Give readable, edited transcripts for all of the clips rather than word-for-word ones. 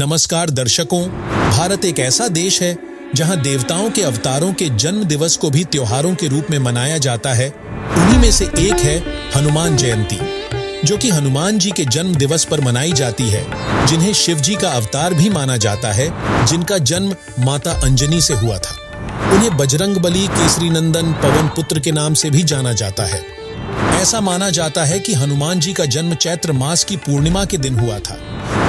नमस्कार दर्शकों, भारत एक ऐसा देश है जहां देवताओं के अवतारों के जन्म दिवस को भी त्योहारों के रूप में मनाया जाता है। उन्हीं में से एक है हनुमान जयंती, जो कि हनुमान जी के जन्म दिवस पर मनाई जाती है, जिन्हें शिव जी का अवतार भी माना जाता है, जिनका जन्म माता अंजनी से हुआ था। उन्हें बजरंगबली, केसरी नंदन, पवन पुत्र के नाम से भी जाना जाता है। ऐसा माना जाता है कि हनुमान जी का जन्म चैत्र मास की पूर्णिमा के दिन हुआ था,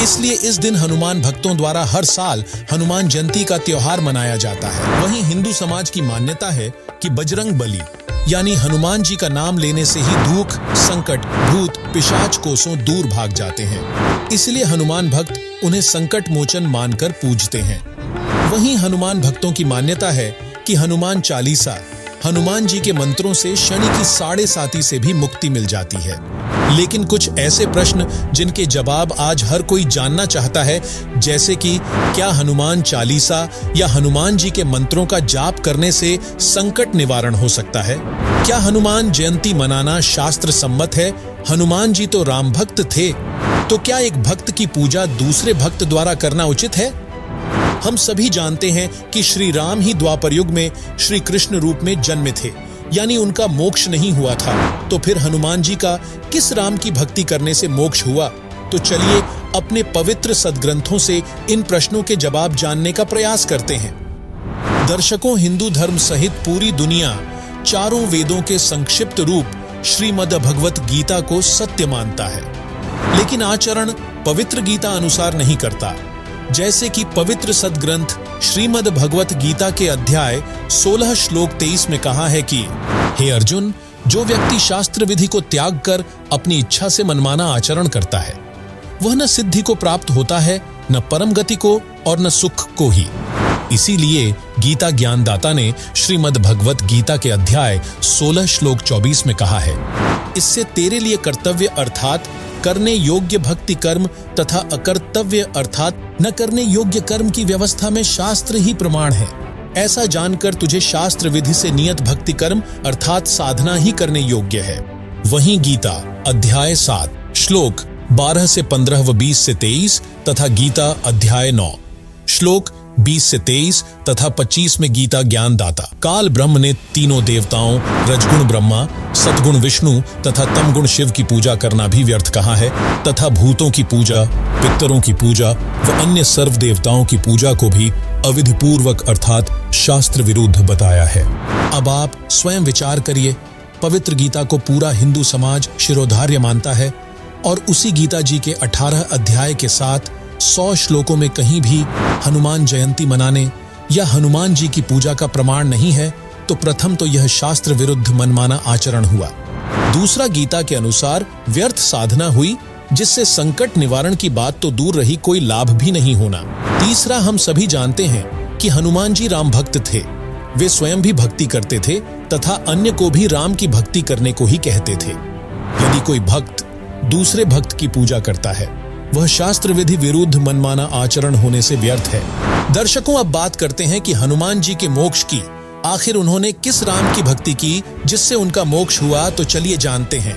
इसलिए इस दिन हनुमान भक्तों द्वारा हर साल हनुमान जयंती का त्योहार मनाया जाता है। वहीं हिंदू समाज की मान्यता है कि बजरंगबली यानी हनुमान जी का नाम लेने से ही दुख, संकट, भूत, पिशाच कोसों दूर भाग जाते हैं। इसलिए हनुमान भक्त उन्हें संकट मोचन मानकर पूजते हैं। वहीं हनुमान भक्तों की मान्यता है कि हनुमान चालीसा, हनुमान जी के मंत्रों से शनि की साढ़े साती से भी मुक्ति मिल जाती है। लेकिन कुछ ऐसे प्रश्न जिनके जवाब आज हर कोई जानना चाहता है, जैसे कि क्या हनुमान चालीसा या हनुमान जी के मंत्रों का जाप करने से संकट निवारण हो सकता है? क्या हनुमान जयंती मनाना शास्त्र सम्मत है? हनुमान जी तो राम भक्त थे, तो क्या एक भक्त की पूजा दूसरे भक्त द्वारा करना उचित है? हम सभी जानते हैं कि श्री राम ही द्वापर युग में श्री कृष्ण रूप में जन्मे थे, यानी उनका मोक्ष नहीं हुआ था। तो फिर हनुमान जी का किस राम की भक्ति करने से मोक्ष हुआ? तो चलिए अपने पवित्र सद्ग्रंथों से इन प्रश्नों के जवाब जानने का प्रयास करते हैं। दर्शकों, हिंदू धर्म सहित पूरी दुनिया चारों वेदों के संक्षिप्त रूप श्रीमद् भगवत गीता को सत्य मानता है, लेकिन आचरण पवित्र गीता अनुसार नहीं करता। जैसे कि पवित्र सद्ग्रंथ श्रीमद् भगवत गीता के अध्याय 16 श्लोक 23 में कहा है कि हे अर्जुन, जो व्यक्ति शास्त्र विधि को त्याग कर अपनी इच्छा से मनमाना आचरण करता है, वह न सिद्धि को प्राप्त होता है, न परम गति को और न सुख को ही। इसीलिए गीता ज्ञानदाता ने श्रीमद् भगवत गीता के अध्याय 16 श्लोक 24 में कहा है, इससे तेरे लिए कर्तव्य अर्थात करने योग्य भक्ति कर्म तथा अकर्तव्य अर्थात न करने योग्य कर्म की व्यवस्था में शास्त्र ही प्रमाण है। ऐसा जानकर तुझे शास्त्र विधि से नियत भक्ति कर्म अर्थात साधना ही करने योग्य है। वहीं गीता अध्याय 7 श्लोक 12 से 15 व 20 से 23 तथा गीता अध्याय 9 श्लोक 20 से 23 तथा 25 में गीता ज्ञानदाता काल ब्रह्म ने तीनों देवताओं रजगुण ब्रह्मा, सतगुण विष्णु तथा तमगुण शिव की पूजा करना भी व्यर्थ कहा है, तथा भूतों की पूजा, पितरों की पूजा व अन्य सर्व देवताओं की पूजा को भी अविधिपूर्वक अर्थात शास्त्र विरुद्ध बताया है। अब आप स्वयं विचार करिए, पवित्र गीता को पूरा हिंदू समाज शिरोधार्य मानता है और उसी गीता जी के 18 अध्याय के साथ 100 श्लोकों में कहीं भी हनुमान जयंती मनाने या हनुमान जी की पूजा का प्रमाण नहीं है, तो प्रथम तो यह शास्त्र विरुद्ध मनमाना आचरण हुआ। दूसरा, गीता के अनुसार व्यर्थ साधना हुई, जिससे संकट निवारण की बात तो दूर रही, कोई लाभ भी नहीं होना। तीसरा, हम सभी जानते हैं कि हनुमान जी राम भक्त थे। वे स्वयं भी भक्ति करते थे तथा अन्य को भी राम की भक्ति करने को ही कहते थे। यदि कोई भक्त दूसरे भक्त की पूजा करता है, वह शास्त्र विधि विरुद्ध मनमाना आचरण होने से व्यर्थ है। दर्शकों, अब बात करते हैं कि हनुमान जी के मोक्ष की आखिर उन्होंने किस राम की भक्ति की जिससे उनका मोक्ष हुआ, तो चलिए जानते हैं।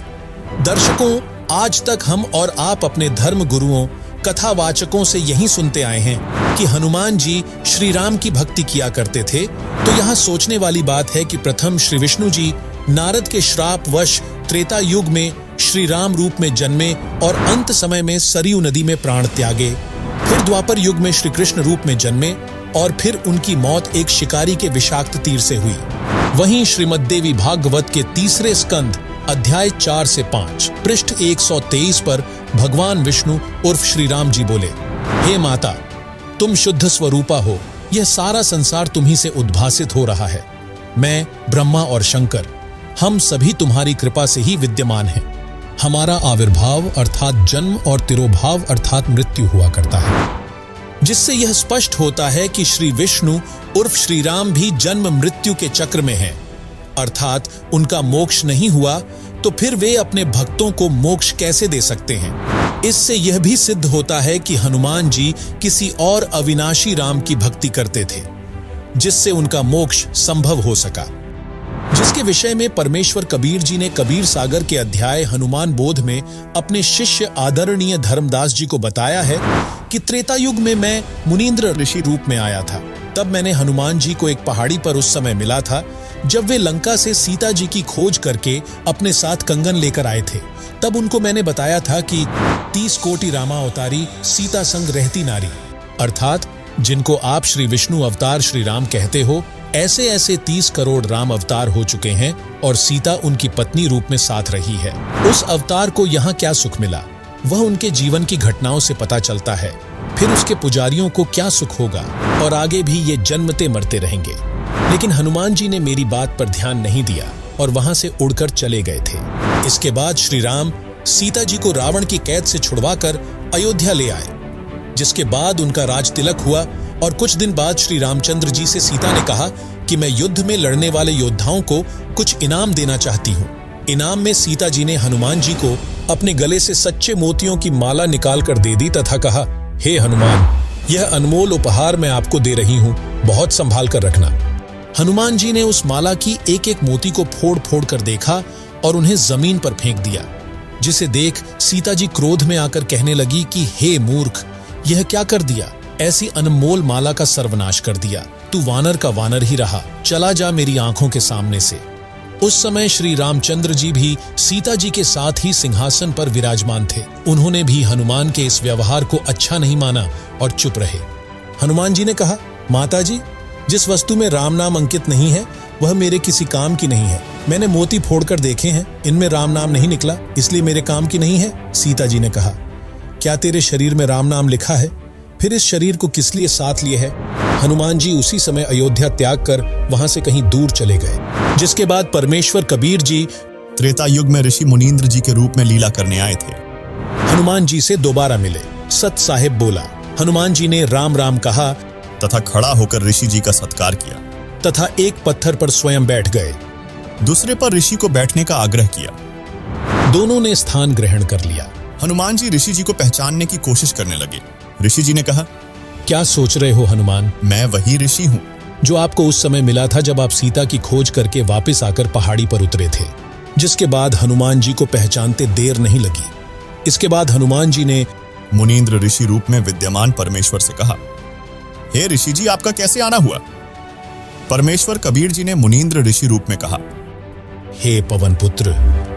दर्शकों, आज तक हम और आप अपने धर्म गुरुओं, कथावाचकों से यही सुनते आए हैं कि हनुमान जी श्री राम की भक्ति किया करते थे। तो यहाँ सोचने वाली बात है कि प्रथम श्री विष्णु जी नारद के श्राप वश त्रेता युग में श्री राम रूप में जन्मे और अंत समय में सरयू नदी में प्राण त्यागे। फिर द्वापर युग में श्री कृष्ण रूप में जन्मे और फिर उनकी मौत एक शिकारी के विषाक्त तीर से हुई। वहीं श्रीमद्देवी भागवत के तीसरे स्कंद अध्याय 4 से 5 पृष्ठ 123 पर भगवान विष्णु उर्फ श्री राम जी बोले, हे माता, तुम शुद्ध स्वरूपा हो, यह सारा संसार तुम्ही से उद्भासित हो रहा है। मैं, ब्रह्मा और शंकर, हम सभी तुम्हारी कृपा से ही विद्यमान हैं। हमारा आविर्भाव अर्थात जन्म और तिरोभाव अर्थात मृत्यु हुआ करता है, जिससे यह स्पष्ट होता है कि श्री विष्णु उर्फ श्री राम भी जन्म मृत्यु के चक्र में हैं, अर्थात उनका मोक्ष नहीं हुआ, तो फिर वे अपने भक्तों को मोक्ष कैसे दे सकते हैं? इससे यह भी सिद्ध होता है कि हनुमान जी किसी और अविनाशी राम की भक्ति करते थे, जिससे उनका मोक्ष संभव हो सका। जिसके विषय में परमेश्वर कबीर जी ने कबीर सागर के अध्याय हनुमान बोध में अपने शिष्य आदरणीय धर्मदास जी को बताया है कि त्रेता युग में मैं मुनींद्र ऋषि रूप में आया था। तब मैंने हनुमान जी को एक पहाड़ी पर उस समय मिला था जब वे लंका से सीता जी की खोज करके अपने साथ कंगन लेकर आए थे। तब उनको मैंने बताया था कि 30 कोटि रामा अवतारी सीता संग रहती नारी, अर्थात जिनको आप श्री विष्णु अवतार श्री राम कहते हो, ऐसे ऐसे 30 करोड़ राम अवतार हो चुके हैं और सीता उनकी पत्नी रूप में साथ रही है। उस अवतार को यहाँ क्या सुख मिला, वह उनके जीवन की घटनाओं से पता चलता है। फिर उसके पुजारियों को क्या सुख होगा और आगे भी ये जन्मते मरते रहेंगे। लेकिन हनुमान जी ने मेरी बात पर ध्यान नहीं दिया और वहां से उड़कर चले गए थे। इसके बाद श्री राम सीता जी को रावण की कैद से छुड़वाकर अयोध्या ले आए, जिसके बाद उनका राज तिलक हुआ और कुछ दिन बाद श्री रामचंद्र जी से सीता ने कहा कि मैं युद्ध में लड़ने वाले योद्धाओं को कुछ इनाम देना चाहती हूँ। इनाम में सीता जी ने हनुमान जी को अपने गले से सच्चे मोतियों की माला निकाल कर दे दी तथा कहा, हे हनुमान, यह अनमोल उपहार मैं आपको दे रही हूँ, बहुत संभाल कर रखना। हनुमान जी ने उस माला की एक एक मोती को फोड़ फोड़ कर देखा और उन्हें जमीन पर फेंक दिया, जिसे देख सीता जी क्रोध में आकर कहने लगी कि हे मूर्ख, यह क्या कर दिया, ऐसी अनमोल माला का सर्वनाश कर दिया। तू वानर का वानर ही रहा, चला जा मेरी आंखों के सामने से। उस समय श्री रामचंद्र जी भी सीता जी के साथ ही सिंहासन पर विराजमान थे। उन्होंने भी हनुमान के इस व्यवहार को अच्छा नहीं माना और चुप रहे। हनुमान जी ने कहा, माता जी, जिस वस्तु में राम नाम अंकित नहीं है वह मेरे किसी काम की नहीं है। मैंने मोती फोड़कर देखे हैं, इनमें राम नाम नहीं निकला, इसलिए मेरे काम की नहीं है। सीता जी ने कहा, क्या तेरे शरीर में राम नाम लिखा है? फिर इस शरीर को किस लिए साथ लिए है? हनुमान जी उसी समय अयोध्या त्याग कर वहां से कहीं दूर चले गए। जिसके बाद परमेश्वर कबीर जी त्रेता युग में ऋषि मुनींद्र जी के रूप में लीला करने आए थे। हनुमान जी से दोबारा मिले। सत साहिब बोला। हनुमान जी ने राम राम कहा तथा खड़ा होकर ऋषि जी का सत्कार किया तथा एक पत्थर पर स्वयं बैठ गए। दूसरे पर ऋषि को बैठने का आग्रह किया। दोनों ने स्थान ग्रहण कर लिया। हनुमान जी ऋषि जी को पहचानने की कोशिश करने लगे। ऋषि जी ने कहा, क्या सोच रहे हो हनुमान? मैं वही ऋषि हूँ जो आपको उस समय मिला था जब आप सीता की खोज करके वापस आकर पहाड़ी पर उतरे थे। जिसके बाद हनुमान जी को पहचानते देर नहीं लगी। इसके बाद हनुमान जी ने मुनींद्र ऋषि रूप में विद्यमान परमेश्वर से कहा, हे ऋषि जी, आपका कैसे आना हुआ? परमेश्वर कबीर जी ने मुनींद्र ऋषि रूप में कहा, हे पवन पुत्र,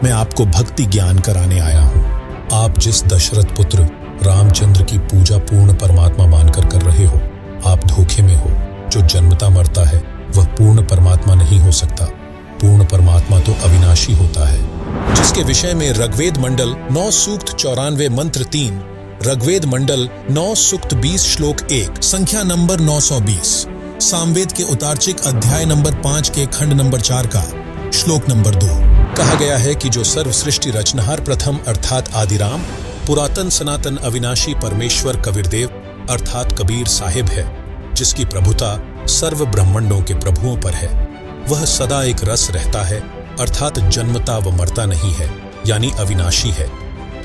मैं आपको भक्ति ज्ञान कराने आया हूँ। आप जिस दशरथ पुत्र रामचंद्र की पूजा पूर्ण परमात्मा मानकर कर रहे हो, आप धोखे में हो। जो जन्मता मरता है वह पूर्ण परमात्मा नहीं हो सकता। पूर्ण परमात्मा तो अविनाशी होता है। जिसके विषय में ऋग्वेद मंडल 9 सूक्त 94 मंत्र 3, ऋग्वेद मंडल 9 सूक्त 20 श्लोक 1, संख्या नंबर 920, सामवेद के उतार्चिक अध्याय नंबर 5 के खंड नंबर 4 का श्लोक नंबर 2 कहा गया है कि जो सर्व सृष्टि रचनहार प्रथम अर्थात आदिराम, पुरातन सनातन अविनाशी परमेश्वर कबीरदेव अर्थात कबीर साहिब है, जिसकी प्रभुता सर्व ब्रह्मांडों के प्रभुओं पर है। वह सदा एक रस रहता है, अर्थात जन्मता व मरता नहीं है, यानी अविनाशी है,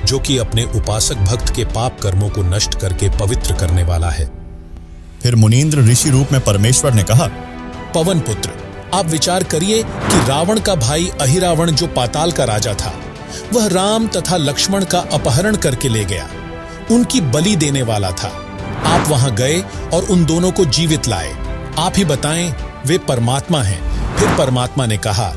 जो कि अपने उपासक भक्त के पाप कर्मों को नष्ट करके पवित्र करने वाला है। फिर मुनींद्र ऋषि रूप में परमेश्वर ने कहा, पवन पुत्र, आप विचार करिए कि रावण का भाई अहिरावण जो पाताल का राजा था, वह राम तथा लक्ष्मण का अपहरण करके ले गया, उनकी बलि देने वाला था। आप वहां गए और उन दोनों को जीवित लाए। आप ही बताएं, वे परमात्मा हैं। फिर परमात्मा ने कहा,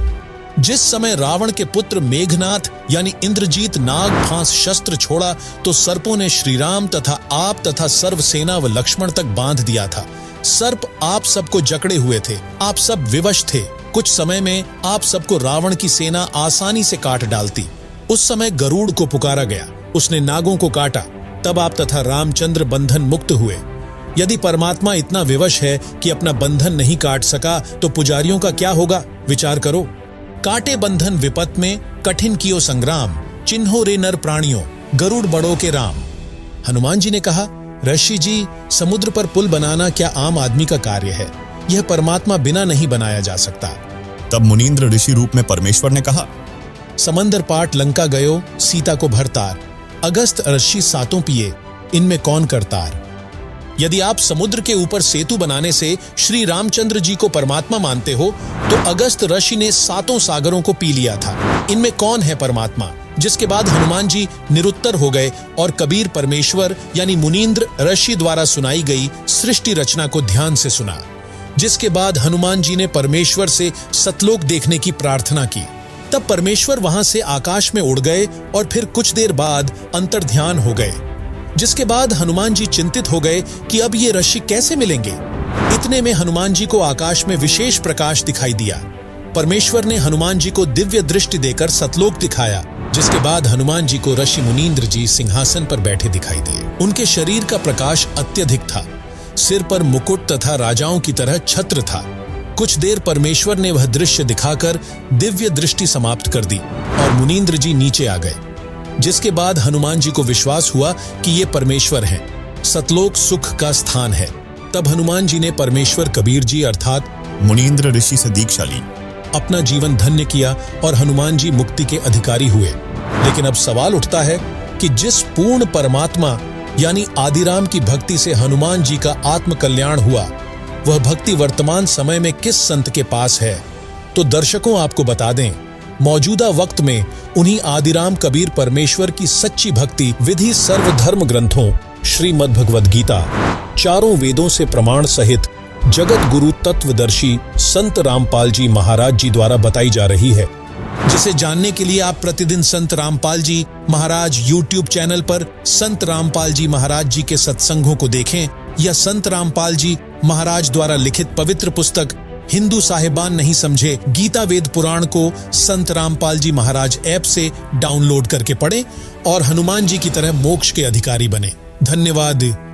जिस समय रावण के पुत्र मेघनाथ यानी इंद्रजीत नाग फांस शस्त्र छोड़ा तो सर्पों ने श्रीराम तथा आप तथा सर्व सेना व लक्ष्मण तक बांध दिया था। सर्प आप सबको जकड़े हुए थे, आप सब विवश थे। कुछ समय में आप सबको रावण की सेना आसानी से काट डालती। उस समय गरुड़ को पुकारा गया, उसने नागों को काटा, तब आप तथा रामचंद्र बंधन मुक्त हुए। यदि परमात्मा इतना विवश है कि अपना बंधन नहीं काट सका तो पुजारियों का क्या होगा? विचार करो। काटे बंधन विपत में, कठिन कियो संग्राम, चिन्हो रे नर प्राणियों, गरुड़ बड़ों के राम। हनुमान जी ने कहा, ऋषि जी, समुद्र पर पुल बनाना क्या आम आदमी का कार्य है? यह परमात्मा बिना नहीं बनाया जा सकता। तब मुनींद्र ऋषि रूप में परमेश्वर ने कहा, समंदर पाट लंका गयो, सीता को भरतार, अगस्त ऋषि सातों पिए, इनमें कौन करतार? यदि आप समुद्र के ऊपर सेतु बनाने से श्री रामचंद्र जी को परमात्मा मानते हो, तो अगस्त ऋषि ने 7 सागरों को पी लिया था। इनमें कौन है परमात्मा? जिसके बाद हनुमान जी निरुत्तर हो गए और कबीर परमेश्वर यानी मुनींद्र ऋषि द्वारा सुनाई गई सृष्टि रचना को ध्यान से सुना। जिसके बाद हनुमान जी ने परमेश्वर से सतलोक देखने की प्रार्थना की। तब परमेश्वर वहां से आकाश में उड़ गए और फिर कुछ देर बाद अंतर्ध्यान हो गए। जिसके बाद हनुमान जी चिंतित हो गए कि अब ये ऋषि कैसे मिलेंगे। इतने में हनुमान जी को आकाश में विशेष प्रकाश दिखाई दिया। परमेश्वर ने हनुमान जी को दिव्य दृष्टि देकर सतलोक दिखाया। जिसके बाद हनुमान जी को ऋषि मुनींद्र जी सिंहासन पर बैठे दिखाई दिए। उनके शरीर का प्रकाश अत्यधिक था। सिर पर मुकुट तथा राजाओं की तरह छत्र था। कुछ देर परमेश्वर ने वह दृश्य दिखाकर दिव्य दृष्टि समाप्त कर दी और मुनींद्र जी नीचे आ गए। जिसके बाद हनुमान जी को विश्वास हुआ कि ये परमेश्वर हैं। सतलोक सुख का स्थान है। तब हनुमान जी ने परमेश्वर कबीर जी अर्थात मुनींद्र ऋषि से दीक्षा ली, अपना जीवन धन्य किया और हनुमान जी मुक्ति के अधिकारी हुए। लेकिन अब सवाल उठता है कि जिस पूर्ण परमात्मा यानी आदिराम की भक्ति से हनुमान जी का आत्म कल्याण हुआ, वह भक्ति वर्तमान समय में किस संत के पास है? तो दर्शकों, आपको बता दें, मौजूदा वक्त में उन्हीं आदिराम कबीर परमेश्वर की सच्ची भक्ति विधि सर्वधर्म ग्रंथों श्रीमद् भगवद गीता, चारों वेदों से प्रमाण सहित जगत गुरु तत्वदर्शी संत रामपाल जी महाराज जी द्वारा बताई जा रही है। जिसे जानने के लिए आप प्रतिदिन संत रामपाल जी महाराज YouTube चैनल पर संत रामपाल जी महाराज जी के सत्संगों को देखें या संत रामपाल जी महाराज द्वारा लिखित पवित्र पुस्तक हिंदू साहिबान नहीं समझे गीता वेद पुराण को संत रामपाल जी महाराज ऐप से डाउनलोड करके पढ़ें और हनुमान जी की तरह मोक्ष के अधिकारी बने। धन्यवाद।